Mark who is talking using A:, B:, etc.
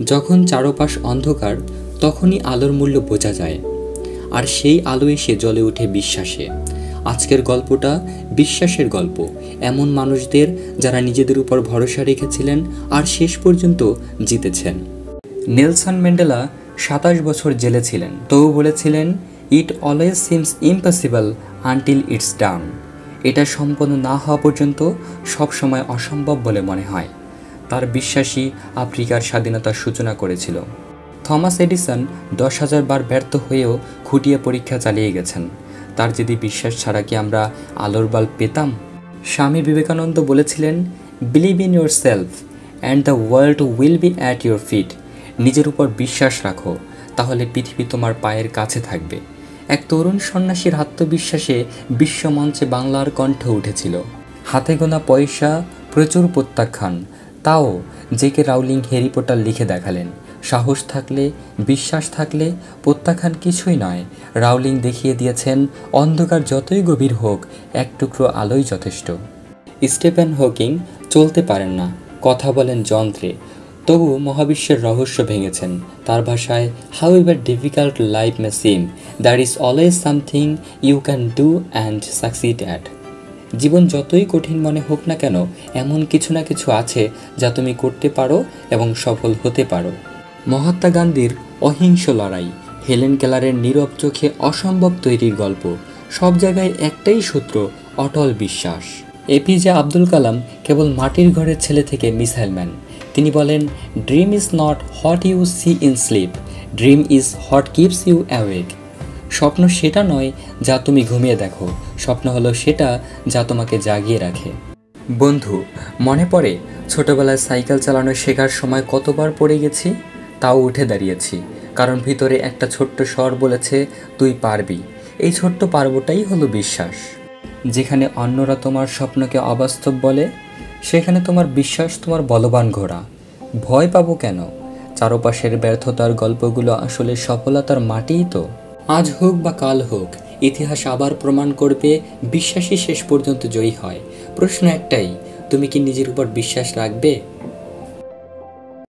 A: যখন চারপাশ অন্ধকার তখনই আলোর মূল্য বোঝা যায়, আর সেই আলো এসে জ্বলে ওঠে বিশ্বাসে। আজকের গল্পটা বিশ্বাসের গল্প, এমন মানুষদের যারা নিজেদের উপর ভরসা রেখেছিলেন আর শেষ পর্যন্ত জিতেছেন। নেলসন ম্যান্ডেলা 27 বছর জেলে ছিলেন, তবু বলেছিলেন, ইট always seems impossible until it's ডান। এটা সম্পন্ন না হওয়া পর্যন্ত সবসময় অসম্ভব বলে মনে হয়। তার বিশ্বাসী আফ্রিকার স্বাধীনতার সূচনা করেছিল। থমাস এডিসন 10,000 বার ব্যর্থ হয়েও খুঁটিয়ে পরীক্ষা চালিয়ে গেছেন। তার যদি বিশ্বাস ছাড়া কি আমরা আলোর বাল্ব পেতাম? স্বামী বিবেকানন্দ বলেছিলেন, believe in yourself and the world will be at your feet. নিজের উপর বিশ্বাস রাখো, তাহলে পৃথিবী তোমার পায়ের কাছে থাকবে। এক তরুণ সন্ন্যাসীর আত্মবিশ্বাসে বিশ্বমঞ্চে বাংলার কণ্ঠ উঠেছিল। হাতে গোনা পয়সা, প্রচুর প্রত্যাখ্যান, তাও জেকে রাউলিং হ্যারি পটার লিখে দেখালেন। সাহস থাকলে, বিশ্বাস থাকলে প্রত্যাখ্যান কিছুই নয়। রাউলিং দেখিয়ে দিয়েছেন, অন্ধকার যতই গভীর হোক, এক টুকরো আলোই যথেষ্ট। স্টিফেন হকিং চলতে পারেন না, কথা বলেন যন্ত্রে, তবু মহাবিশ্বের রহস্য ভেঙেছেন। তার ভাষায়, however difficult life may seem, there is always something you can do and succeed at. জীবন যতই কঠিন মনে হোক না কেন, এমন কিছু না কিছু আছে যা তুমি করতে পারো এবং সফল হতে পারো। মহাত্মা গান্ধীর অহিংস লড়াই, হেলেন কেলারের নীরব চোখে অসম্ভব তৈরির গল্প, সব জায়গায় একটাই সূত্র, অটল বিশ্বাস। এপিজে আব্দুল কালাম কেবল মাটির ঘরের ছেলে থেকে মিসাইল ম্যান। তিনি বলেন, dream is not what you see in sleep, dream is what keeps you awake. স্বপ্ন সেটা নয় যা তুমি ঘুমিয়ে দেখো, স্বপ্ন হলো সেটা যা তোমাকে জাগিয়ে রাখে। বন্ধু, মনে পড়ে ছোটবেলায় সাইকেল চালানো শেখার সময় কতবার পড়ে গেছি, তাও উঠে দাঁড়িয়েছি, কারণ ভিতরে একটা ছোট্ট স্বর বলেছে, তুই পারবি। এই ছোট্ট পারবটাই হলো বিশ্বাস। যেখানে অন্যরা তোমার স্বপ্নকে অবাস্তব বলে, সেখানে তোমার বিশ্বাস তোমার বলবান ঘোড়া। ভয় পাবো কেন? চারপাশের ব্যর্থতার গল্পগুলো আসলে সফলতার মাটিই তো। আজ হোক বা কাল হোক, ইতিহাস আবার প্রমাণ করবে বিশ্বাসী শেষ পর্যন্ত জয়ী হয়। প্রশ্ন একটাই, তুমি কি নিজের উপর বিশ্বাস রাখবে?